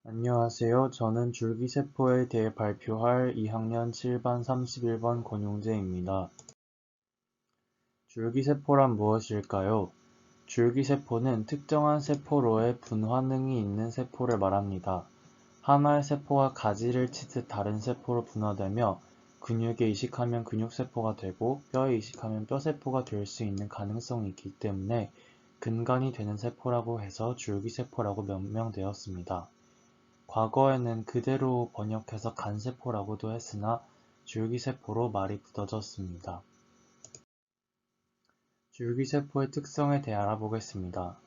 안녕하세요. 저는 줄기세포에 대해 발표할 2학년 7반 31번 권용재입니다. 줄기세포란 무엇일까요? 줄기세포는 특정한 세포로의 분화능이 있는 세포를 말합니다. 하나의 세포가 가지를 치듯 다른 세포로 분화되며 근육에 이식하면 근육세포가 되고 뼈에 이식하면 뼈세포가 될 수 있는 가능성이 있기 때문에 근간이 되는 세포라고 해서 줄기세포라고 명명되었습니다. 과거에는 그대로 번역해서 간세포라고도 했으나 줄기세포로 말이 굳어졌습니다. 줄기세포의 특성에 대해 알아보겠습니다.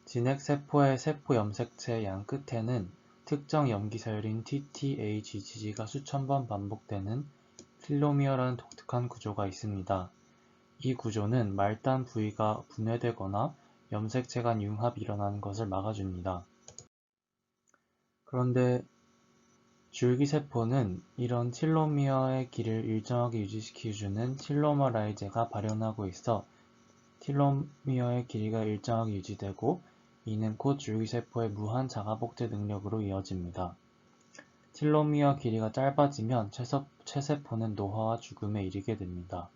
진핵세포의 세포 염색체의 양 끝에는 특정 염기서열인 TTAGG가 수천 번 반복되는 텔로미어라는 독특한 구조가 있습니다. 이 구조는 말단 부위가 분해되거나 염색체 간 융합이 일어나는 것을 막아줍니다. 그런데 줄기세포는 이런 텔로미어의 길이를 일정하게 유지시켜주는 텔로머라이제가 발현하고 있어 텔로미어의 길이가 일정하게 유지되고 이는 곧 줄기세포의 무한 자가복제 능력으로 이어집니다. 텔로미어 길이가 짧아지면 체세포는 노화와 죽음에 이르게 됩니다.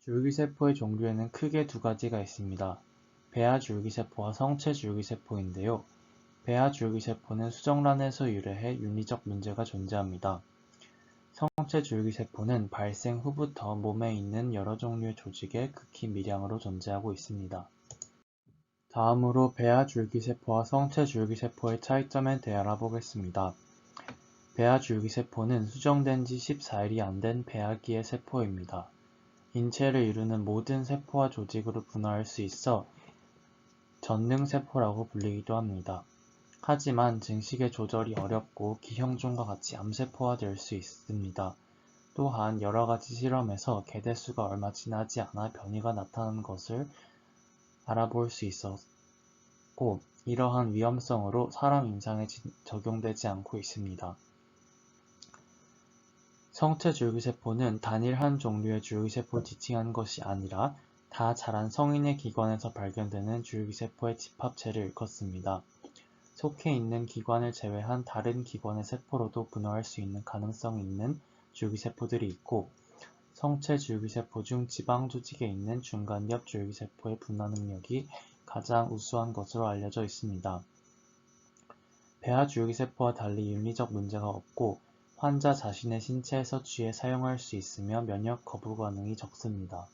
줄기세포의 종류에는 크게 두 가지가 있습니다. 배아 줄기세포와 성체 줄기세포인데요. 배아 줄기세포는 수정란에서 유래해 윤리적 문제가 존재합니다. 성체 줄기세포는 발생 후부터 몸에 있는 여러 종류의 조직에 극히 미량으로 존재하고 있습니다. 다음으로 배아 줄기세포와 성체 줄기세포의 차이점에 대해 알아보겠습니다. 배아 줄기세포는 수정된 지 14일이 안 된 배아기의 세포입니다. 인체를 이루는 모든 세포와 조직으로 분화할 수 있어 전능세포라고 불리기도 합니다. 하지만 증식의 조절이 어렵고 기형종과 같이 암세포화될 수 있습니다. 또한 여러가지 실험에서 개대수가 얼마 지나지 않아 변이가 나타나는 것을 알아볼 수 있었고 이러한 위험성으로 사람 임상에 적용되지 않고 있습니다. 성체 줄기세포는 단일 한 종류의 줄기세포를 지칭한 것이 아니라 다 자란 성인의 기관에서 발견되는 줄기세포의 집합체를 일컫습니다. 속해 있는 기관을 제외한 다른 기관의 세포로도 분화할 수 있는 가능성이 있는 줄기세포들이 있고 성체 줄기세포 중 지방 조직에 있는 중간엽 줄기세포의 분화 능력이 가장 우수한 것으로 알려져 있습니다. 배아 줄기세포와 달리 윤리적 문제가 없고 환자 자신의 신체에서 취해 사용할 수 있으며 면역 거부 반응이 적습니다.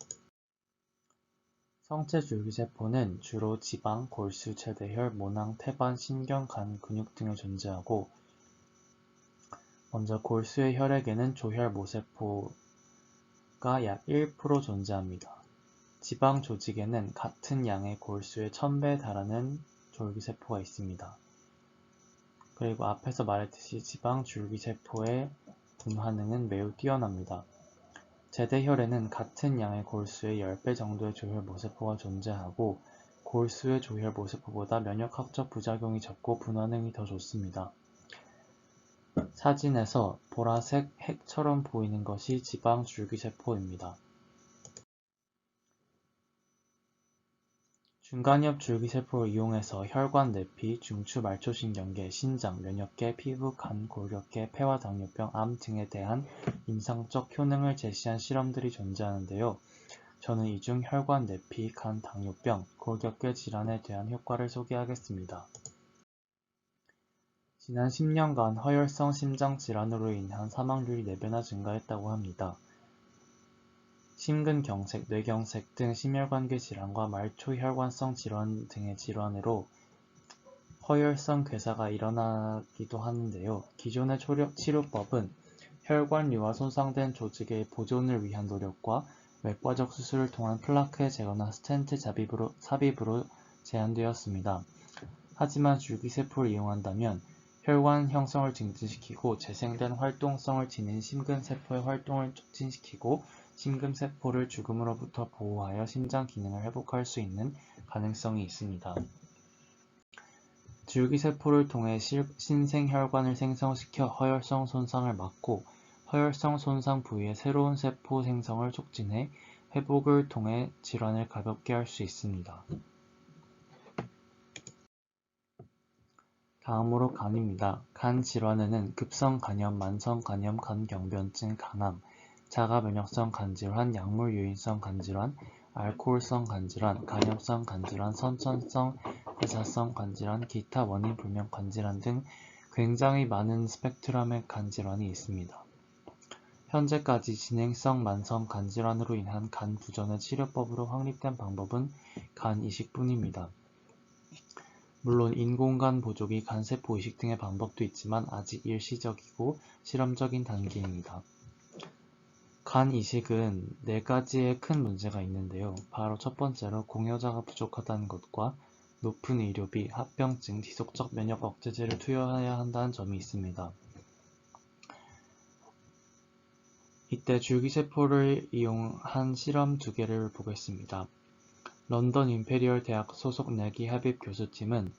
성체 줄기세포는 주로 지방, 골수, 제대혈, 모낭, 태반, 신경, 간, 근육 등에 존재하고 먼저 골수의 혈액에는 조혈모세포가 약 1% 존재합니다. 지방 조직에는 같은 양의 골수의 1000배에 달하는 줄기세포가 있습니다. 그리고 앞에서 말했듯이 지방 줄기세포의 분화능은 매우 뛰어납니다. 제대혈에는 같은 양의 골수의 10배 정도의 조혈모세포가 존재하고 골수의 조혈모세포보다 면역학적 부작용이 적고 분화능이 더 좋습니다. 사진에서 보라색 핵처럼 보이는 것이 지방 줄기세포입니다. 중간엽 줄기세포를 이용해서 혈관 내피, 중추 말초신경계, 신장, 면역계, 피부, 간, 골격계, 폐와 당뇨병, 암 등에 대한 임상적 효능을 제시한 실험들이 존재하는데요. 저는 이 중 혈관 내피, 간, 당뇨병, 골격계 질환에 대한 효과를 소개하겠습니다. 지난 10년간 허혈성 심장질환으로 인한 사망률이 4배나 증가했다고 합니다. 심근경색, 뇌경색 등 심혈관계 질환과 말초혈관성 질환 등의 질환으로 허혈성 괴사가 일어나기도 하는데요. 기존의 치료법은 혈관류와 손상된 조직의 보존을 위한 노력과 외과적 수술을 통한 플라크의 제거나 스텐트 삽입으로 제한되었습니다. 하지만 줄기세포를 이용한다면 혈관 형성을 증진시키고 재생된 활동성을 지닌 심근세포의 활동을 촉진시키고 심근세포를 죽음으로부터 보호하여 심장 기능을 회복할 수 있는 가능성이 있습니다. 줄기세포를 통해 신생혈관을 생성시켜 허혈성 손상을 막고 허혈성 손상 부위의 새로운 세포 생성을 촉진해 회복을 통해 질환을 가볍게 할 수 있습니다. 다음으로 간입니다. 간 질환에는 급성 간염, 만성 간염, 간경변증, 간암, 자가면역성 간질환, 약물 유인성 간질환, 알코올성 간질환, 간염성 간질환, 선천성 회사성 간질환, 기타 원인 불명 간질환 등 굉장히 많은 스펙트럼의 간질환이 있습니다. 현재까지 진행성 만성 간질환으로 인한 간 부전의 치료법으로 확립된 방법은 간 이식뿐입니다. 물론 인공간 보조기, 간세포 이식 등의 방법도 있지만 아직 일시적이고 실험적인 단계입니다. 간 이식은 4가지의 큰 문제가 있는데요. 바로 첫 번째로 공여자가 부족하다는 것과 높은 의료비, 합병증, 지속적 면역 억제제를 투여해야 한다는 점이 있습니다. 이때 줄기세포를 이용한 실험 2개를 보겠습니다. 런던 임페리얼 대학 소속 내기 합입 교수팀은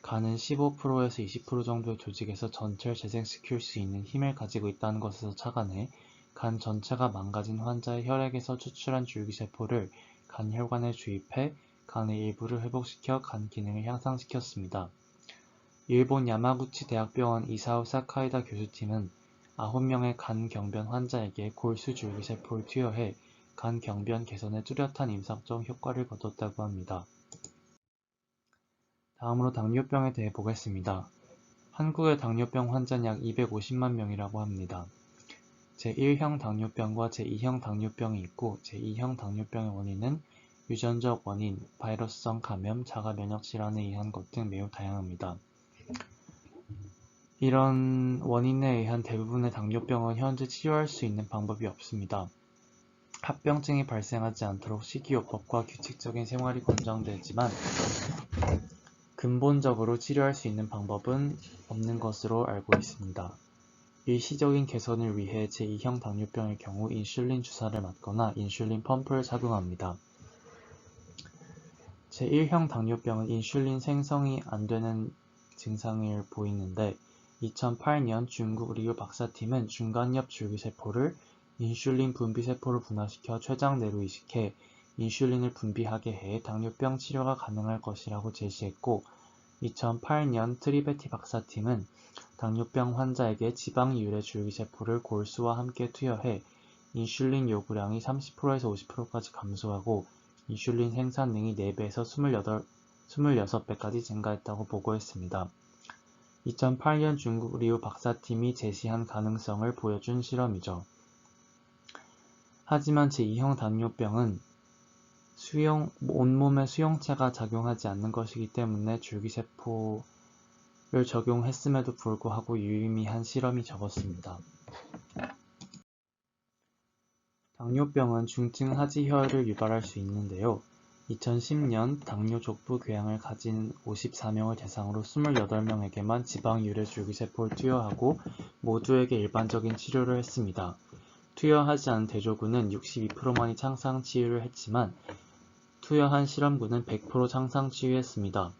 간은 15%에서 20% 정도의 조직에서 전체를 재생시킬 수 있는 힘을 가지고 있다는 것에서 착안해 간 전체가 망가진 환자의 혈액에서 추출한 줄기세포를 간 혈관에 주입해 간의 일부를 회복시켜 간 기능을 향상시켰습니다. 일본 야마구치 대학병원 이사오 사카이다 교수팀은 9명의 간 경변 환자에게 골수 줄기세포를 투여해 간 경변 개선에 뚜렷한 임상적 효과를 거뒀다고 합니다. 다음으로 당뇨병에 대해 보겠습니다. 한국의 당뇨병 환자는 약 250만 명이라고 합니다. 제1형 당뇨병과 제2형 당뇨병이 있고 제2형 당뇨병의 원인은 유전적 원인, 바이러스성 감염, 자가면역 질환에 의한 것 등 매우 다양합니다. 이런 원인에 의한 대부분의 당뇨병은 현재 치료할 수 있는 방법이 없습니다. 합병증이 발생하지 않도록 식이요법과 규칙적인 생활이 권장되지만 근본적으로 치료할 수 있는 방법은 없는 것으로 알고 있습니다. 일시적인 개선을 위해 제2형 당뇨병의 경우 인슐린 주사를 맞거나 인슐린 펌프를 착용합니다. 제1형 당뇨병은 인슐린 생성이 안 되는 증상을 보이는데 2008년 중국 리우 박사팀은 중간엽 줄기세포를 인슐린 분비세포로 분화시켜 췌장내로 이식해 인슐린을 분비하게 해 당뇨병 치료가 가능할 것이라고 제시했고 2008년 트리베티 박사팀은 당뇨병 환자에게 지방유래 줄기세포를 골수와 함께 투여해 인슐린 요구량이 30%에서 50%까지 감소하고 인슐린 생산능이 4배에서 26배까지 증가했다고 보고했습니다. 2008년 중국 리우 박사팀이 제시한 가능성을 보여준 실험이죠. 하지만 제2형 당뇨병은 온몸에 수용체가 작용하지 않는 것이기 때문에 줄기세포를 적용했음에도 불구하고 유의미한 실험이 적었습니다. 당뇨병은 중증 하지혈을 유발할 수 있는데요. 2010년 당뇨 족부 궤양을 가진 54명을 대상으로 28명에게만 지방유래 줄기세포를 투여하고 모두에게 일반적인 치료를 했습니다. 투여하지 않은 대조군은 62%만이 창상 치유를 했지만 투여한 실험군은 100% 창상 치유했습니다.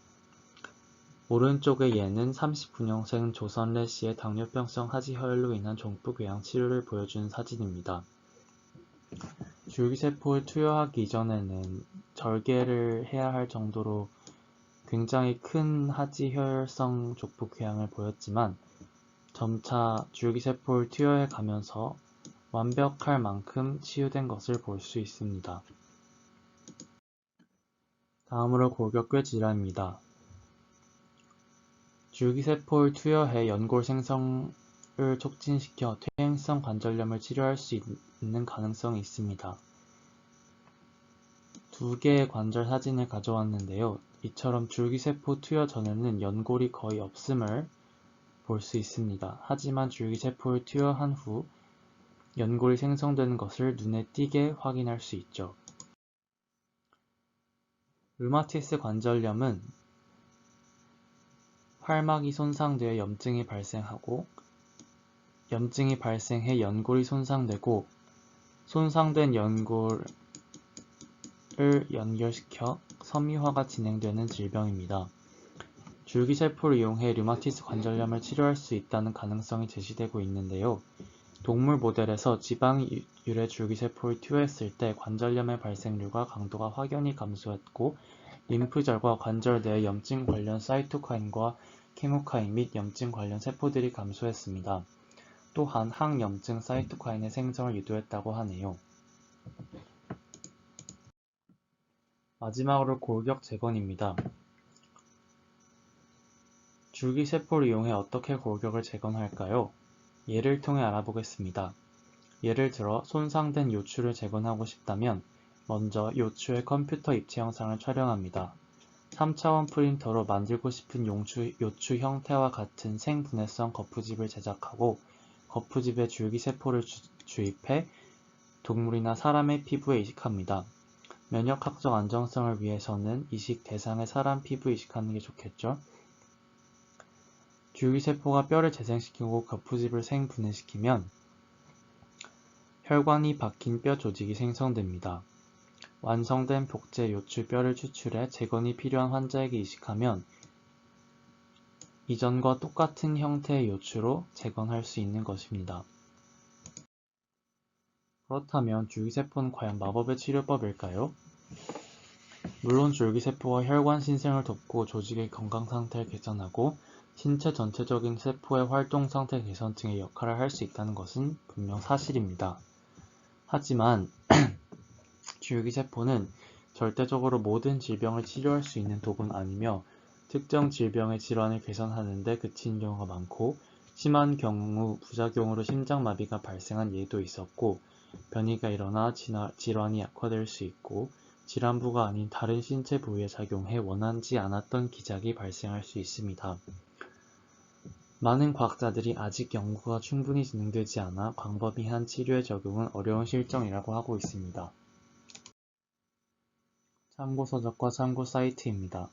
오른쪽의 예는 39년생 조선래 씨의 당뇨병성 하지혈로 인한 족부궤양 치료를 보여준 사진입니다. 줄기세포를 투여하기 이전에는 절개를 해야 할 정도로 굉장히 큰 하지혈성 족부궤양을 보였지만 점차 줄기세포를 투여해 가면서 완벽할 만큼 치유된 것을 볼 수 있습니다. 다음으로 골격괴 질환입니다. 줄기세포를 투여해 연골 생성을 촉진시켜 퇴행성 관절염을 치료할 수 있는 가능성이 있습니다. 2개의 관절 사진을 가져왔는데요. 이처럼 줄기세포 투여 전에는 연골이 거의 없음을 볼 수 있습니다. 하지만 줄기세포를 투여한 후 연골이 생성되는 것을 눈에 띄게 확인할 수 있죠. 류마티스 관절염은 활막이 손상되어 염증이 발생하고 염증이 발생해 연골이 손상되고 손상된 연골을 연결시켜 섬유화가 진행되는 질병입니다. 줄기세포를 이용해 류마티스 관절염을 치료할 수 있다는 가능성이 제시되고 있는데요. 동물 모델에서 지방 유래 줄기세포를 투여했을 때 관절염의 발생률과 강도가 확연히 감소했고 림프절과 관절 내의 염증 관련 사이토카인과 케모카인 및 염증 관련 세포들이 감소했습니다. 또한 항염증 사이토카인의 생성을 유도했다고 하네요. 마지막으로 골격 재건입니다. 줄기세포를 이용해 어떻게 골격을 재건할까요? 예를 통해 알아보겠습니다. 예를 들어 손상된 요추를 재건하고 싶다면 먼저 요추의 컴퓨터 입체 영상을 촬영합니다. 3차원 프린터로 만들고 싶은 요추 형태와 같은 생분해성 거푸집을 제작하고 거푸집에 줄기세포를 주입해 동물이나 사람의 피부에 이식합니다. 면역학적 안정성을 위해서는 이식 대상의 사람 피부에 이식하는 게 좋겠죠? 줄기세포가 뼈를 재생시키고 거푸집을 생분해시키면 혈관이 박힌 뼈 조직이 생성됩니다. 완성된 복제 요추 뼈를 추출해 재건이 필요한 환자에게 이식하면 이전과 똑같은 형태의 요추로 재건할 수 있는 것입니다. 그렇다면 줄기세포는 과연 마법의 치료법일까요? 물론 줄기세포가 혈관 신생을 돕고 조직의 건강 상태를 개선하고 신체 전체적인 세포의 활동 상태 개선 등의 역할을 할 수 있다는 것은 분명 사실입니다. 하지만 줄기세포는 절대적으로 모든 질병을 치료할 수 있는 독은 아니며 특정 질병의 질환을 개선하는 데 그치는 경우가 많고 심한 경우 부작용으로 심장마비가 발생한 예도 있었고 변이가 일어나 질환이 약화될 수 있고 질환부가 아닌 다른 신체 부위에 작용해 원하지 않았던 기작이 발생할 수 있습니다. 많은 과학자들이 아직 연구가 충분히 진행되지 않아 광범위한 치료의 적용은 어려운 실정이라고 하고 있습니다. 참고 서적과 참고 사이트입니다.